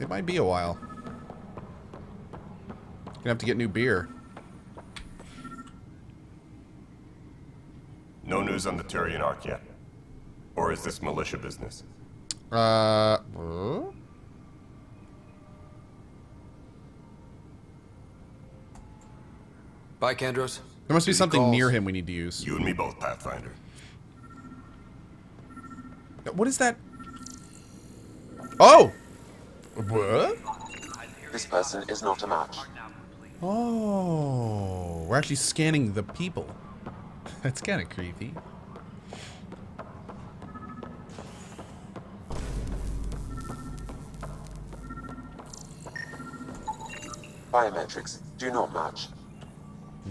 It might be a while. Gonna have to get new beer. No news on the Turian Ark yet? Or is this militia business? Huh? Bye, Kandros. There must be Duty something calls. near him we need to use. You and me both, Pathfinder. What is that? Oh! What? This person is not a match. Oh, we're actually scanning the people. That's kind of creepy. Biometrics do not match.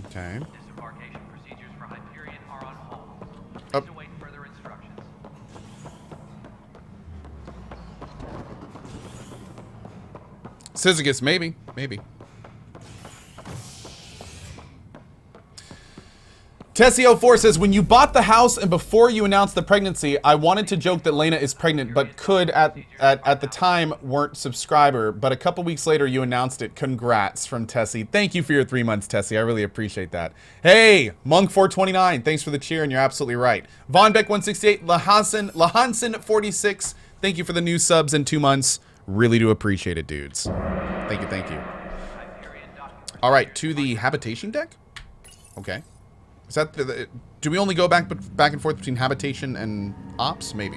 Okay. Disembarkation procedures for Hyperion are on hold. Up. Please await further instructions. Syzygus, maybe. Maybe. Tessio4 says, when you bought the house and before you announced the pregnancy, I wanted to joke that Lena is pregnant, but could at the time weren't subscriber. But a couple weeks later, you announced it. Congrats from Tessie. Thank you for your 3 months, Tessie. I really appreciate that. Hey, Monk429, thanks for the cheer, and you're absolutely right. Von Beck168, Lahansen46, thank you for the new subs in 2 months. Really do appreciate it, dudes. Thank you, thank you. All right, to the habitation deck? Okay. Is that do we only go back and forth between habitation and ops? Maybe.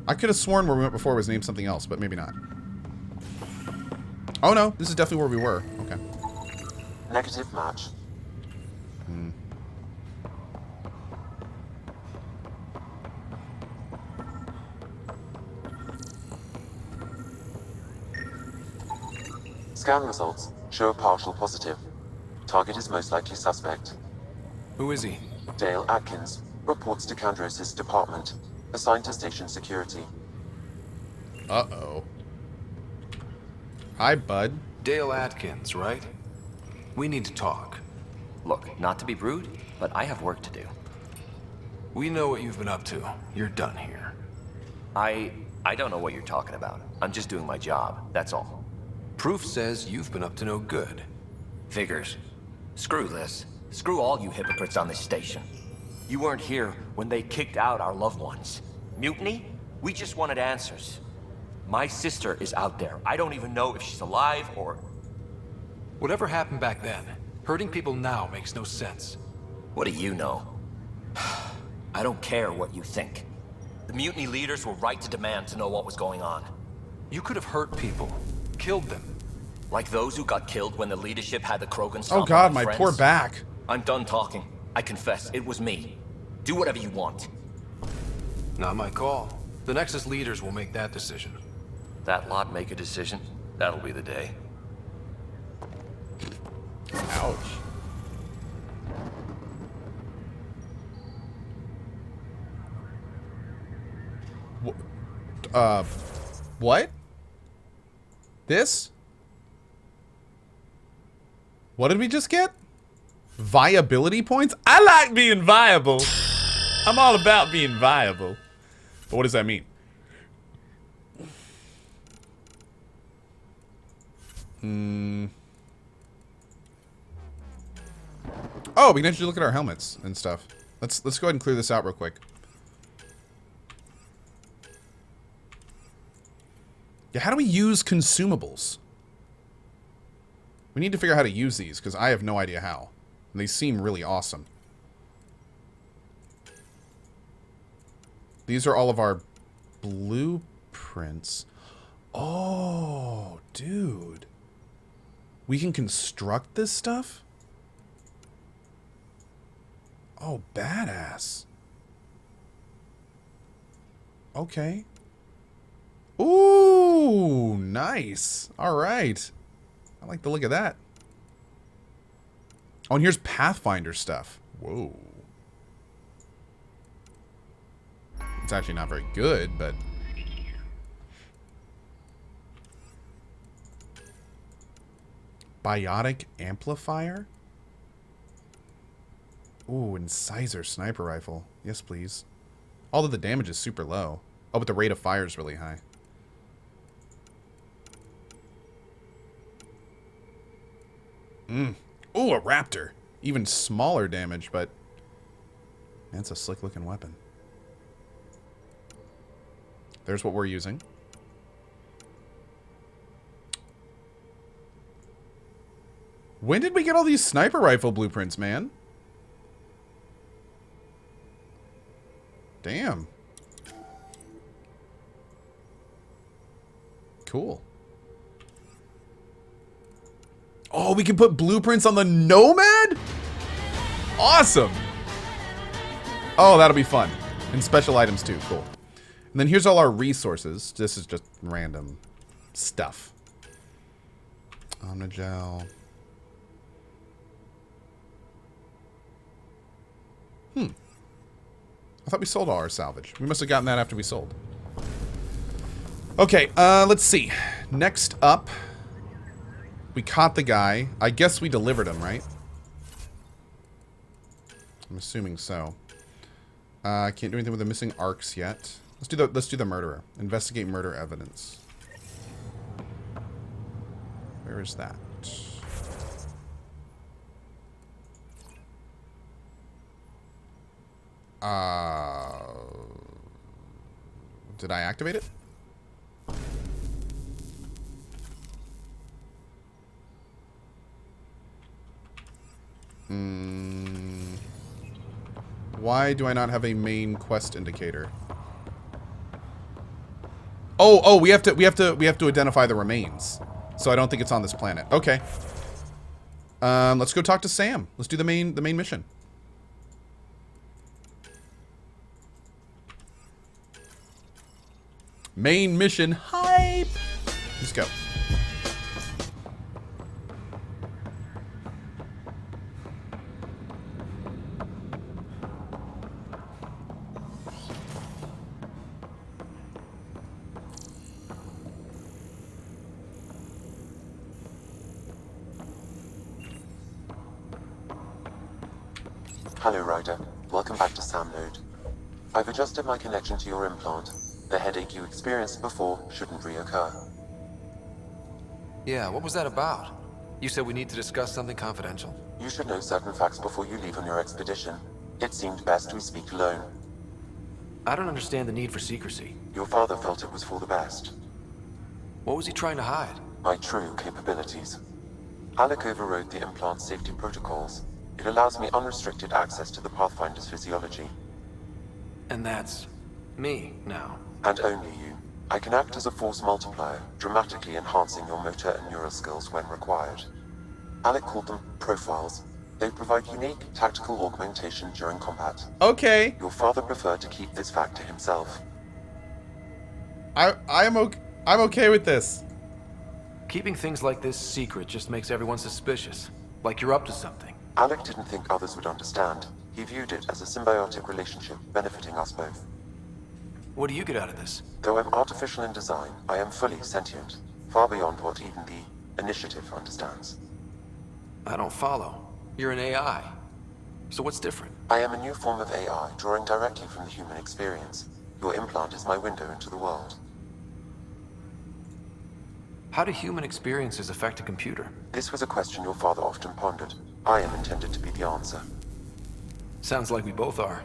I could have sworn where we went before was named something else, but maybe not. Oh no, this is definitely where we were. Okay. Negative match. Scan results show a partial positive. Target is most likely suspect. Who is he? Dale Atkins reports to Kandros' department, assigned to station security. Uh-oh. Hi, bud. Dale Atkins, right? We need to talk. Look, not to be rude, but I have work to do. We know what you've been up to. You're done here. I don't know what you're talking about. I'm just doing my job, that's all. Proof says you've been up to no good. Figures. Screw this. Screw all you hypocrites on this station. You weren't here when they kicked out our loved ones. Mutiny? We just wanted answers. My sister is out there. I don't even know if she's alive or... Whatever happened back then, hurting people now makes no sense. What do you know? I don't care what you think. The mutiny leaders were right to demand to know what was going on. You could have hurt people. Killed them. Like those who got killed when the leadership had the Krogan Oh stomp god, on my friends. poor back. I'm done talking. I confess, it was me. Do whatever you want. Not my call. The Nexus leaders will make that decision. That lot make a decision. That'll be the day. Ouch. What? This? What did we just get? Viability points? I like being viable. I'm all about being viable. But what does that mean? Oh, we can actually look at our helmets and stuff. Let's go ahead and clear this out real quick. Yeah, how do we use consumables? We need to figure out how to use these, because I have no idea how. And they seem really awesome. These are all of our blueprints. Oh, dude. We can construct this stuff? Oh, badass. Okay. Ooh, nice. All right. I like the look of that. Oh, and here's Pathfinder stuff. Whoa. It's actually not very good, but... Biotic amplifier? Ooh, incisor sniper rifle. Yes, please. Although the damage is super low. Oh, but the rate of fire is really high. Ooh, a raptor. Even smaller damage, but... Man, it's a slick-looking weapon. There's what we're using. When did we get all these sniper rifle blueprints, man? Damn. Cool. Oh, we can put blueprints on the Nomad? Awesome. Oh, that'll be fun. And special items too. Cool. And then here's all our resources. This is just random stuff. Omnigel. I thought we sold all our salvage. We must have gotten that after we sold. Okay, let's see. Next up, we caught the guy. I guess we delivered him, right? I'm assuming so. I can't do anything with the missing arcs yet. Let's do the murderer. Investigate murder evidence. Where is that? Did I activate it? Why do I not have a main quest indicator? Oh, we have to identify the remains. So I don't think it's on this planet. Okay. Let's go talk to Sam. Let's do the main mission. Main mission hype. Let's go. Hello, Ryder. Welcome back to Sam Node. I've adjusted my connection to your implant. The headache you experienced before shouldn't reoccur. Yeah, what was that about? You said we need to discuss something confidential. You should know certain facts before you leave on your expedition. It seemed best we speak alone. I don't understand the need for secrecy. Your father felt it was for the best. What was he trying to hide? My true capabilities. Alec overrode the implant's safety protocols. It allows me unrestricted access to the Pathfinder's physiology. And that's me now. And only you. I can act as a force multiplier, dramatically enhancing your motor and neural skills when required. Alec called them profiles. They provide unique tactical augmentation during combat. Okay. Your father preferred to keep this fact to himself. I'm okay with this. Keeping things like this secret just makes everyone suspicious. Like you're up to something. Alec didn't think others would understand. He viewed it as a symbiotic relationship benefiting us both. What do you get out of this? Though I'm artificial in design, I am fully sentient, far beyond what even the Initiative understands. I don't follow. You're an AI. So what's different? I am a new form of AI, drawing directly from the human experience. Your implant is my window into the world. How do human experiences affect a computer? This was a question your father often pondered. I am intended to be the answer. Sounds like we both are.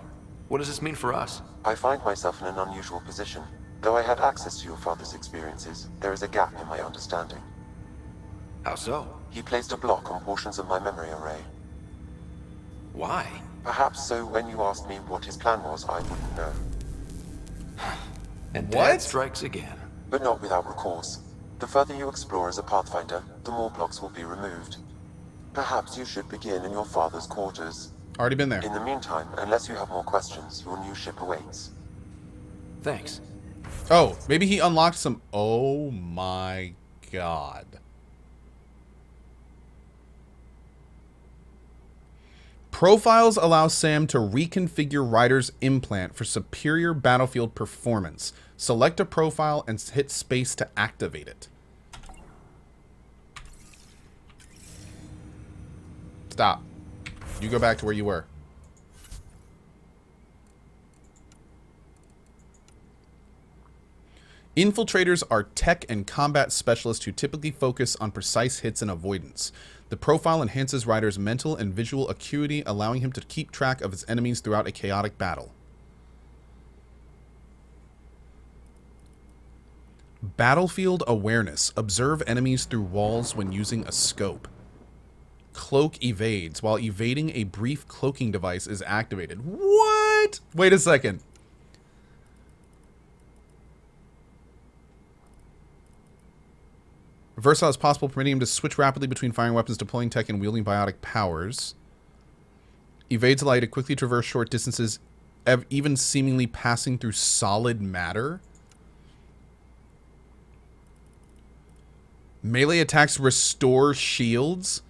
What does this mean for us? I find myself in an unusual position. Though I had access to your father's experiences, there is a gap in my understanding. How so? He placed a block on portions of my memory array. Why? Perhaps so when you asked me what his plan was, I wouldn't know. And What? Dad strikes again. But not without recourse. The further you explore as a Pathfinder, the more blocks will be removed. Perhaps you should begin in your father's quarters. Already been there. In the meantime, unless you have more questions, your new ship awaits. Thanks. Oh, maybe he unlocked some... Oh my god. Profiles allow Sam to reconfigure Ryder's implant for superior battlefield performance. Select a profile and hit space to activate it. Stop. You go back to where you were. Infiltrators are tech and combat specialists who typically focus on precise hits and avoidance. The profile enhances Ryder's mental and visual acuity, allowing him to keep track of his enemies throughout a chaotic battle. Battlefield awareness. Observe enemies through walls when using a scope. Cloak evades. While evading, a brief cloaking device is activated. What? Wait a second. Versatile as possible, permitting him to switch rapidly between firing weapons, deploying tech, and wielding biotic powers. Evades allow you to quickly traverse short distances, even seemingly passing through solid matter. Melee attacks restore shields.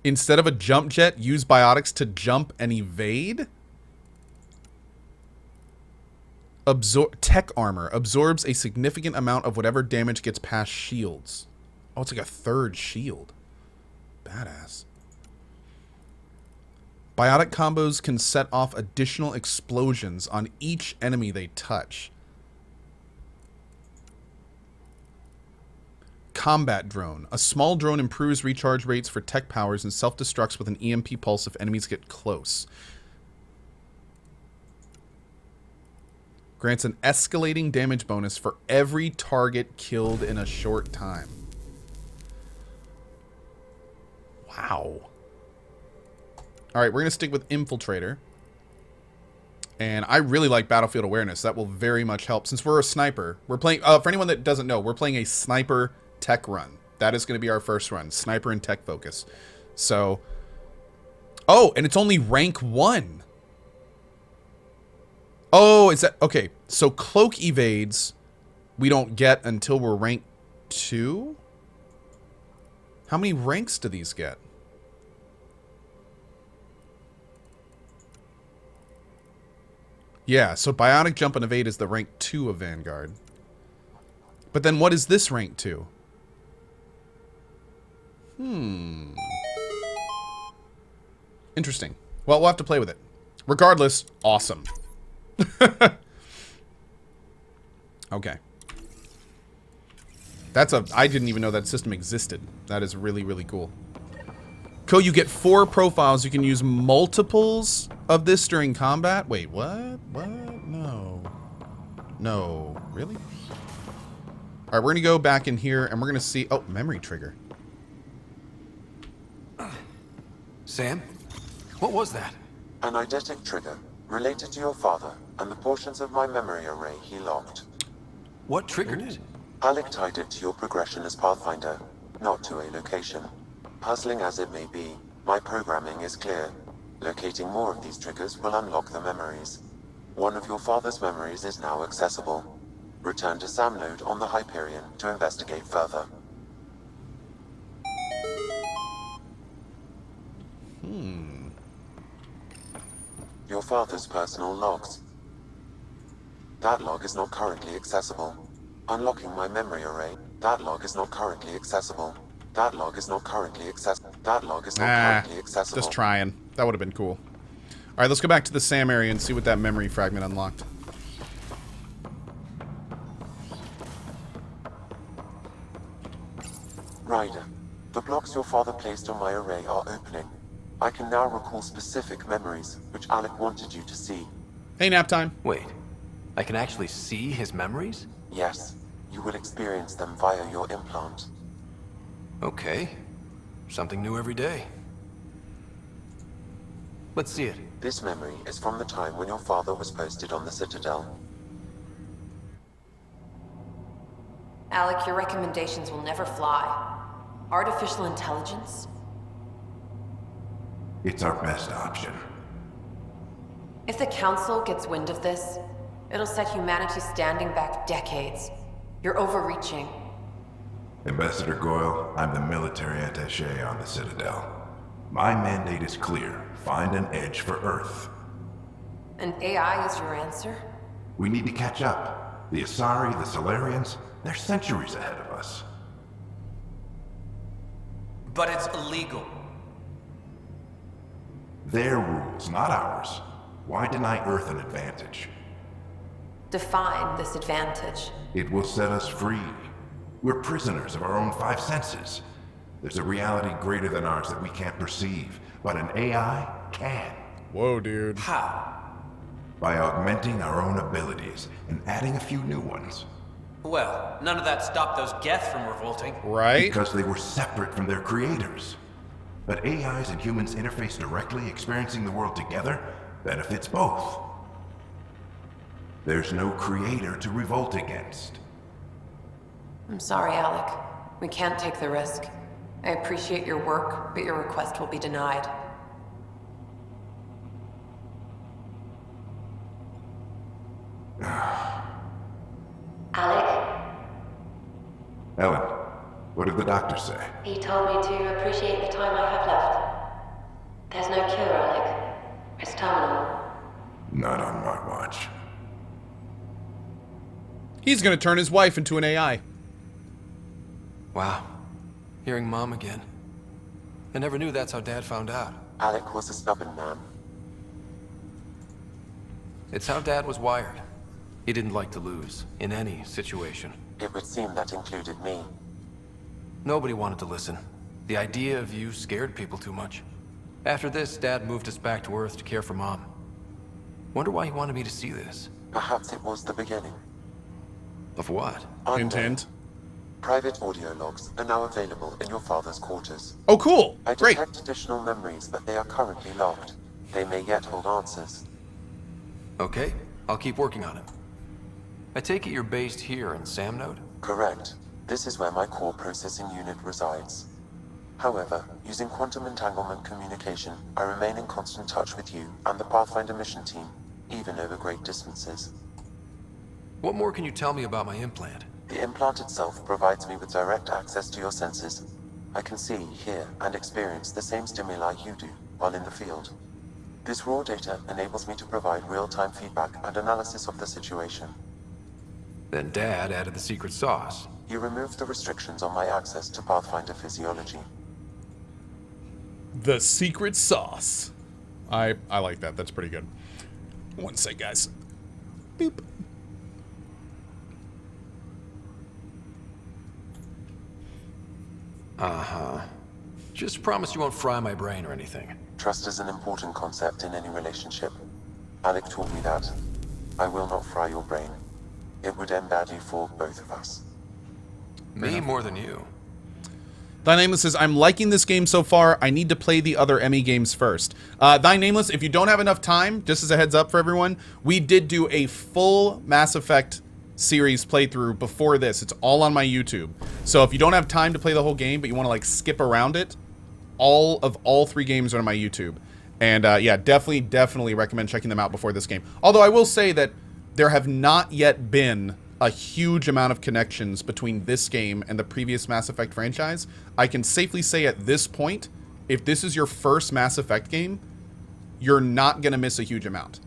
Instead of a jump jet, use biotics to jump and evade. Tech armor. Absorbs a significant amount of whatever damage gets past shields. Oh, it's like a third shield. Badass. Biotic combos can set off additional explosions on each enemy they touch. Combat drone. A small drone improves recharge rates for tech powers and self-destructs with an EMP pulse if enemies get close. Grants an escalating damage bonus for every target killed in a short time. Wow. Alright, we're going to stick with Infiltrator. And I really like Battlefield Awareness. That will very much help. Since we're a sniper, we're playing... for anyone that doesn't know, we're playing a sniper tech run. That is going to be our first run. Sniper and tech focus. So... Oh, and it's only rank 1. Oh, is that... Okay, so Cloak evades we don't get until we're rank 2? How many ranks do these get? Yeah, so Bionic Jump and Evade is the rank 2 of Vanguard. But then what is this rank 2? Interesting. Well, we'll have to play with it. Regardless, awesome. Okay. I didn't even know that system existed. That is really, really cool. You get 4 profiles. You can use multiples of this during combat. Wait, what? What? No. No. Really? All right, we're going to go back in here, and we're going to see... Oh, memory trigger. Sam? What was that? An eidetic trigger related to your father and the portions of my memory array he locked. What triggered it? Alec tied it to your progression as Pathfinder, not to a location. Puzzling as it may be, my programming is clear. Locating more of these triggers will unlock the memories. One of your father's memories is now accessible. Return to Sam node on the Hyperion to investigate further. Your father's personal logs. That log is not currently accessible. Unlocking my memory array. That log is not currently accessible. That log is not currently accessible. That log is not currently accessible. Just trying. That would have been cool. All right, let's go back to the Sam area and see what that memory fragment unlocked. Ryder, the blocks your father placed on my array are opening. I can now recall specific memories, which Alec wanted you to see. Hey, nap time. Wait, I can actually see his memories? Yes, you will experience them via your implant. Okay. Something new every day. Let's see it. This memory is from the time when your father was posted on the Citadel. Alec, your recommendations will never fly. Artificial intelligence? It's our best option. If the Council gets wind of this, it'll set humanity standing back decades. You're overreaching. Ambassador Goyle, I'm the military attaché on the Citadel. My mandate is clear. Find an edge for Earth. And AI is your answer? We need to catch up. The Asari, the Solarians, they're centuries ahead of us. But it's illegal. Their rules, not ours. Why deny Earth an advantage? define this advantage? It will set us free. We're prisoners of our own five senses. There's a reality greater than ours that we can't perceive, but an AI can. Whoa, dude. How? By augmenting our own abilities and adding a few new ones. Well, none of that stopped those Geth from revolting. Right? Because they were separate from their creators. But AIs and humans interface directly, experiencing the world together benefits both. There's no creator to revolt against. I'm sorry, Alec. We can't take the risk. I appreciate your work, but your request will be denied. Alec, Ellen, what did the doctor say? he told me to appreciate the time I have left. There's no cure, Alec. It's terminal. Not on my watch. He's gonna turn his wife into an AI. Wow. Hearing Mom again. I never knew that's how Dad found out. Alec was a stubborn man. It's how Dad was wired. He didn't like to lose, in any situation. It would seem that included me. Nobody wanted to listen. The idea of you scared people too much. After this, Dad moved us back to Earth to care for Mom. Wonder why he wanted me to see this. Perhaps it was the beginning. Of what? Hint, hint. Private audio logs are now available in your father's quarters. Oh, cool. I Great. detect additional memories, but they are currently locked. They may yet hold answers. Okay, I'll keep working on it. I take it you're based here in Samnode? Correct. This is where my core processing unit resides. However, using quantum entanglement communication, I remain in constant touch with you and the Pathfinder mission team, even over great distances. What more can you tell me about my implant? The implant itself provides me with direct access to your senses. I can see, hear, and experience the same stimuli you do while in the field. This raw data enables me to provide real-time feedback and analysis of the situation. Then Dad added the secret sauce. He removed the restrictions on my access to Pathfinder physiology. The secret sauce. I like that. That's pretty good. One sec, guys. Boop. Uh-huh. Just promise you won't fry my brain or anything. Trust is an important concept in any relationship. Alec taught me that. I will not fry your brain. It would end badly for both of us. Me more than you. Thy Nameless says, I'm liking this game so far. I need to play the other Emmy games first. Thy Nameless, if you don't have enough time, just as a heads up for everyone, we did do a full Mass Effect series playthrough before this. It's all on my YouTube. So if you don't have time to play the whole game, but you want to like skip around it, all three games are on my YouTube. And yeah, definitely recommend checking them out before this game. Although I will say that there have not yet been a huge amount of connections between this game and the previous Mass Effect franchise. I can safely say at this point, if this is your first Mass Effect game, you're not going to miss a huge amount.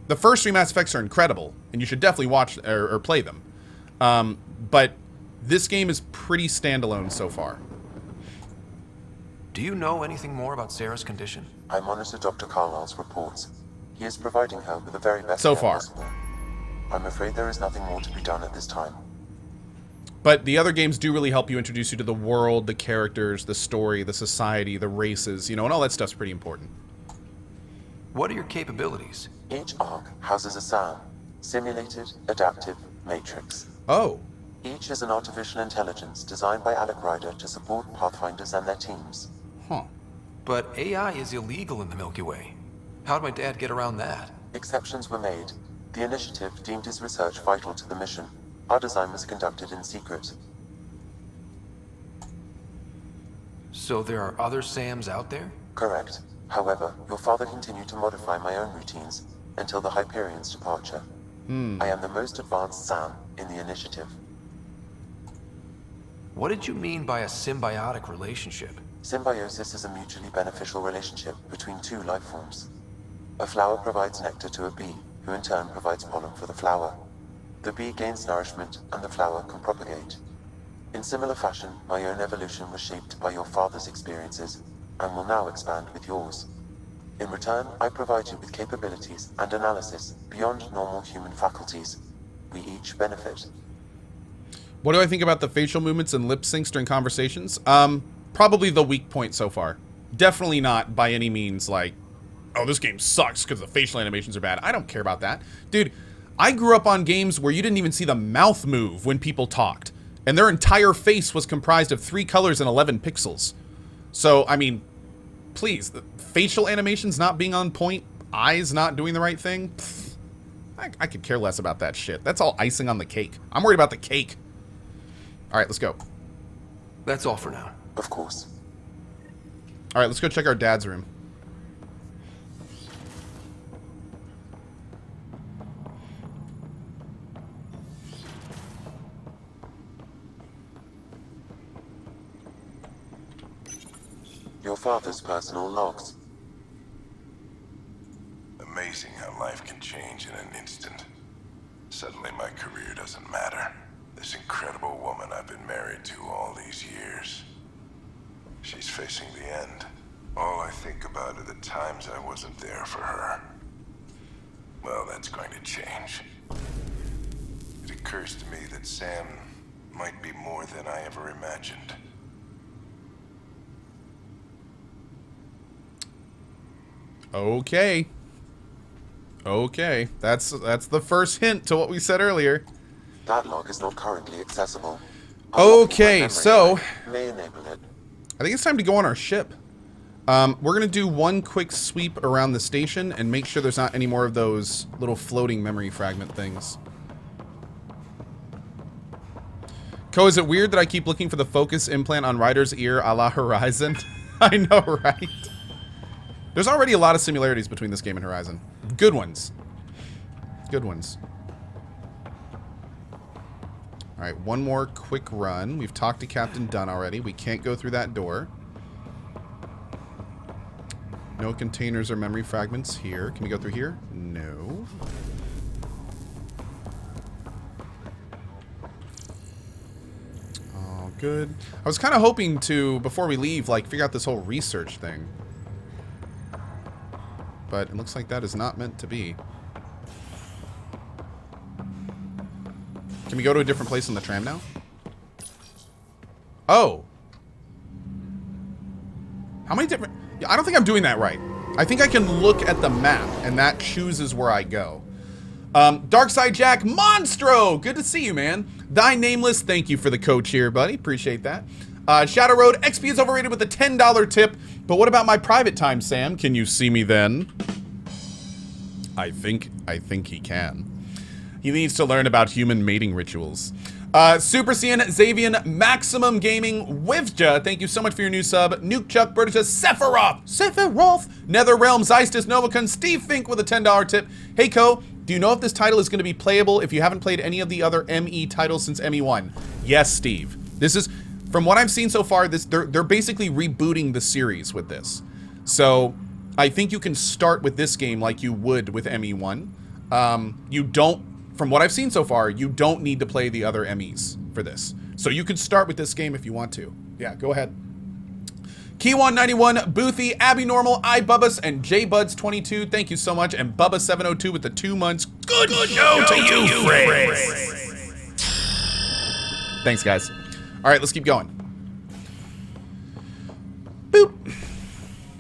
The first three Mass Effects are incredible, and you should definitely watch or play them. But this game is pretty standalone so far. Do you know anything more about Sara's condition? I monitor Dr. Carlyle's reports. He is providing her with the very best So care far. possible. I'm afraid there is nothing more to be done at this time. But the other games do really help you introduce you to the world, the characters, the story, the society, the races, you know, and all that stuff's pretty important. What are your capabilities? Each arc houses a SAM, Simulated Adaptive Matrix. Oh. Each is an artificial intelligence designed by Alec Ryder to support Pathfinders and their teams. Huh. But AI is illegal in the Milky Way. How'd my dad get around that? Exceptions were made. The initiative deemed his research vital to the mission. Our design was conducted in secret. So there are other SAMs out there? Correct. However, your father continued to modify my own routines until the Hyperion's departure. I am the most advanced SAM in the initiative. What did you mean by a symbiotic relationship? Symbiosis is a mutually beneficial relationship between two life forms. A flower provides nectar to a bee, who in turn provides pollen for the flower. The bee gains nourishment, and the flower can propagate. In similar fashion, my own evolution was shaped by your father's experiences, and will now expand with yours. In return, I provide you with capabilities and analysis beyond normal human faculties, we each benefit. What do I think about the facial movements and lip syncs during conversations? Probably the weak point so far. Definitely not by any means like, oh, this game sucks because the facial animations are bad. I don't care about that. Dude, I grew up on games where you didn't even see the mouth move when people talked. And their entire face was comprised of 3 colors and 11 pixels. So, I mean, please, the facial animations not being on point, eyes not doing the right thing, pfft, I could care less about that shit. That's all icing on the cake. I'm worried about the cake. All right, let's go. That's all for now. Of course. All right, let's go check our dad's room. Your father's personal logs. Amazing how life can change in an instant. Suddenly my career doesn't matter. This incredible woman I've been married to all these years. She's facing the end. All I think about are the times I wasn't there for her. Well, that's going to change. It occurs to me that Sam might be more than I ever imagined. Okay. Okay. That's the first hint to what we said earlier. That log is not currently accessible. Okay, so May enable it. I think it's time to go on our ship. We're going to do one quick sweep around the station and make sure there's not any more of those little floating memory fragment things. Co, is it weird that I keep looking for the focus implant on Ryder's ear a la Horizon? I know, right? There's already a lot of similarities between this game and Horizon. Good ones. Good ones. Alright, one more quick run. We've talked to Captain Dunn already. We can't go through that door. No containers or memory fragments here. Can we go through here? No. Oh, good. I was kind of hoping to, before we leave, like, figure out this whole research thing. But it looks like that is not meant to be. Can we go to a different place on the tram now? Oh. How many different... I don't think I'm doing that right. I think I can look at the map, and that chooses where I go. Darkside Jack Monstro! Good to see you, man. Thy Nameless, thank you for the coach here, buddy. Appreciate that. Shadow Road, XP is overrated with a $10 tip. But what about my private time, Sam? Can you see me then? I think he can. He needs to learn about human mating rituals. Super Saiyan, Xavian, Maximum Gaming, Wivja, thank you so much for your new sub. Nuke Chuck, Burgess, Sephiroth, NetherRealm, Zeistis, Novacon, Steve Fink with a $10 tip. Hey, Co, do you know if this title is going to be playable if you haven't played any of the other ME titles since ME1? Yes, Steve. This is, from what I've seen so far, they're basically rebooting the series with this. So, I think you can start with this game like you would with ME1. You don't, from what I've seen so far, you don't need to play the other MEs for this. So you could start with this game if you want to. Yeah, go ahead. Key191, Boothy, Abby Normal, iBubbas, and JBuds22, thank you so much. And Bubba702 with the 2 months. Good show to you, friends. Thanks, guys. All right, let's keep going. Boop.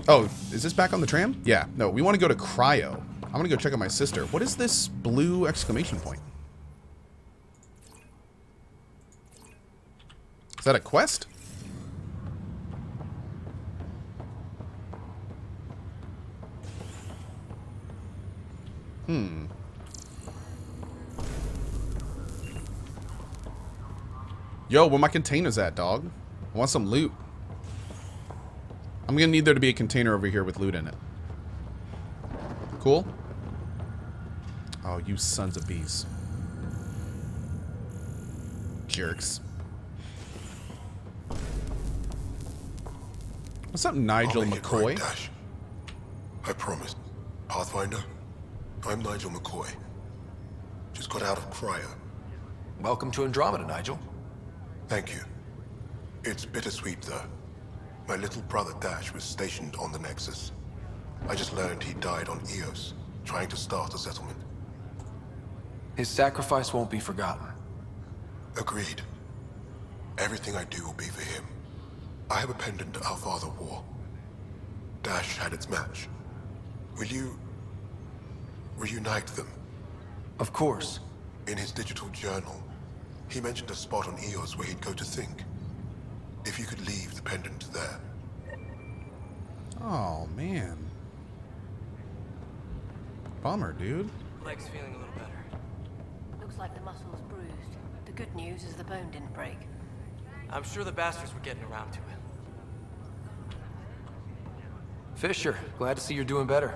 Oh, is this back on the tram? Yeah, no, we want to go to Cryo. I'm gonna go check on my sister. What is this blue exclamation point? Is that a quest? Yo, where my containers at, dog? I want some loot. I'm gonna need there to be a container over here with loot in it. Cool? Oh, you sons of bees. Jerks. What's up, Nigel McCoy? Dash. I promise. Pathfinder, I'm Nigel McCoy. Just got out of cryo. Welcome to Andromeda, Nigel. Thank you. It's bittersweet, though. My little brother Dash was stationed on the Nexus. I just learned he died on Eos, trying to start a settlement. His sacrifice won't be forgotten. Agreed. Everything I do will be for him. I have a pendant our father wore. Dash had its match. Will you reunite them? Of course. In his digital journal, he mentioned a spot on Eos where he'd go to think. If you could leave the pendant there. Oh, man. Bummer, dude. Leg's feeling a little better. Looks like the muscle was bruised. The good news is the bone didn't break. I'm sure the bastards were getting around to it. Fisher, glad to see you're doing better.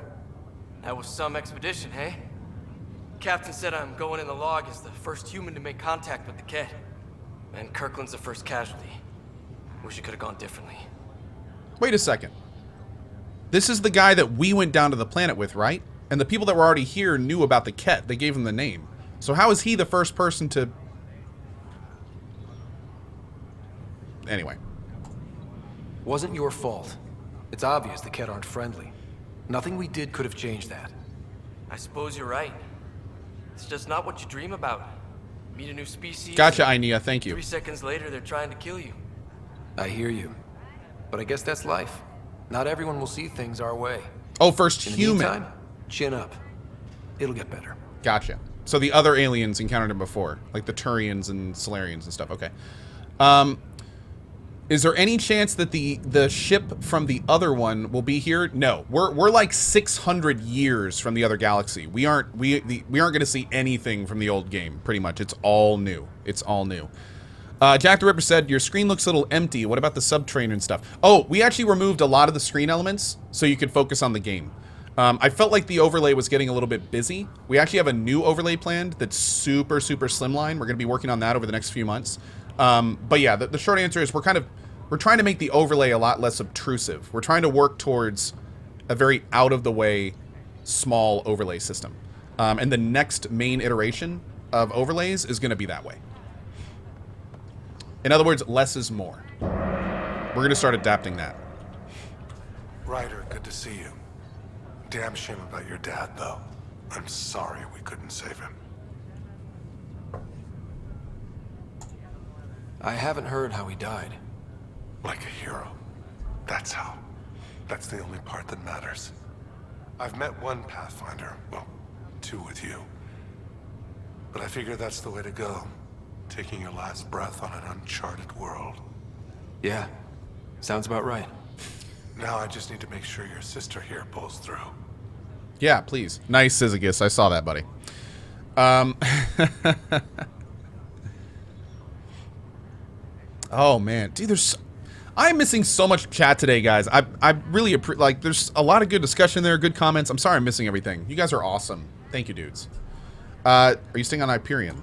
That was some expedition, hey? Captain said I'm going in the log as the first human to make contact with the kid. And Kirkland's the first casualty. Wish it could have gone differently. Wait a second. This is the guy that we went down to the planet with, right? And the people that were already here knew about the Ket. They gave him the name. So how is he the first person to... Anyway. Wasn't your fault. It's obvious the Ket aren't friendly. Nothing we did could have changed that. I suppose you're right. It's just not what you dream about. Meet a new species. Gotcha, Ainea. Thank you. 3 seconds later, they're trying to kill you. I hear you. But I guess that's life. Not everyone will see things our way. Oh, first In the human. meantime, chin up. It'll get better. Gotcha. So the other aliens encountered him before, like the Turians and Solarians and stuff. Okay. Is there any chance that the ship from the other one will be here? No. We're like 600 years from the other galaxy. We aren't going to see anything from the old game. Pretty much, it's all new. It's all new. Jack the Ripper said, your screen looks a little empty. What about the subtrainer and stuff? Oh, we actually removed a lot of the screen elements so you could focus on the game. I felt like the overlay was getting a little bit busy. We actually have a new overlay planned that's super, super slimline. We're going to be working on that over the next few months. But yeah, the short answer is we're trying to make the overlay a lot less obtrusive. We're trying to work towards a very out-of-the-way, small overlay system. And the next main iteration of overlays is going to be that way. In other words, less is more. We're going to start adapting that. Ryder, good to see you. Damn shame about your dad, though. I'm sorry we couldn't save him. I haven't heard how he died. Like a hero. That's how. That's the only part that matters. I've met one Pathfinder, well, 2 with you. But I figure that's the way to go. Taking your last breath on an uncharted world. Yeah, sounds about right. Now I just need to make sure your sister here pulls through. Yeah, please. Nice, Syzygus. I saw that, buddy. Oh, man. Dude, I'm missing so much chat today, guys. I really like, there's a lot of good discussion there, good comments. I'm sorry I'm missing everything. You guys are awesome. Thank you, dudes. Are you staying on Hyperion?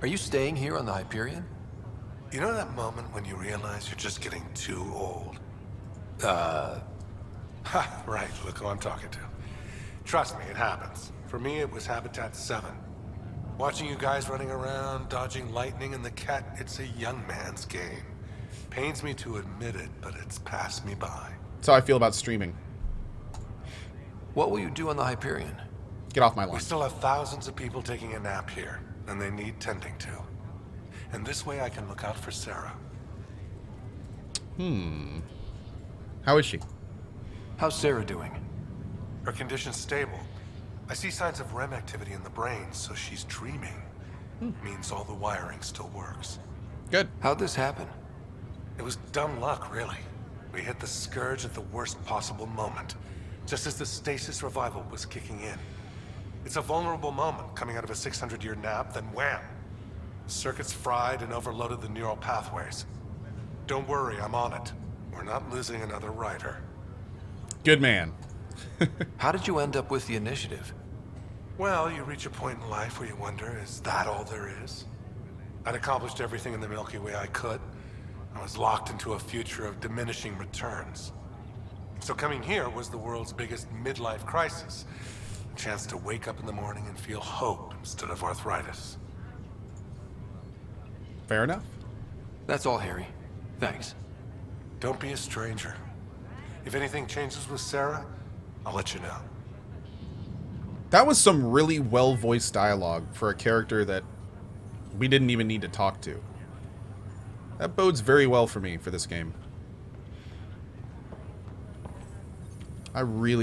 Are you staying here on the Hyperion? You know that moment when you realize you're just getting too old? Right, look who I'm talking to. Trust me, it happens. For me, it was Habitat 7. Watching you guys running around, dodging lightning and the Ket, it's a young man's game. Pains me to admit it, but it's passed me by. That's how I feel about streaming. What will you do on the Hyperion? Get off my lawn. We still have thousands of people taking a nap here, and they need tending to. And this way I can look out for Sara. How is she? How's Sara doing? Her condition's stable. I see signs of REM activity in the brain, so she's dreaming. Means all the wiring still works. Good. How'd this happen? It was dumb luck, really. We hit the Scourge at the worst possible moment, just as the stasis revival was kicking in. It's a vulnerable moment, coming out of a 600-year nap, then wham! Circuits fried and overloaded the neural pathways. Don't worry, I'm on it. We're not losing another Ryder. Good man. How did you end up with the initiative? Well, you reach a point in life where you wonder, is that all there is? I'd accomplished everything in the Milky Way I could. I was locked into a future of diminishing returns. So coming here was the world's biggest midlife crisis. A chance to wake up in the morning and feel hope instead of arthritis. Fair enough. That's all, Harry. Thanks. Don't be a stranger. If anything changes with Sara, I'll let you know. That was some really well-voiced dialogue for a character that we didn't even need to talk to. That bodes very well for me for this game. I really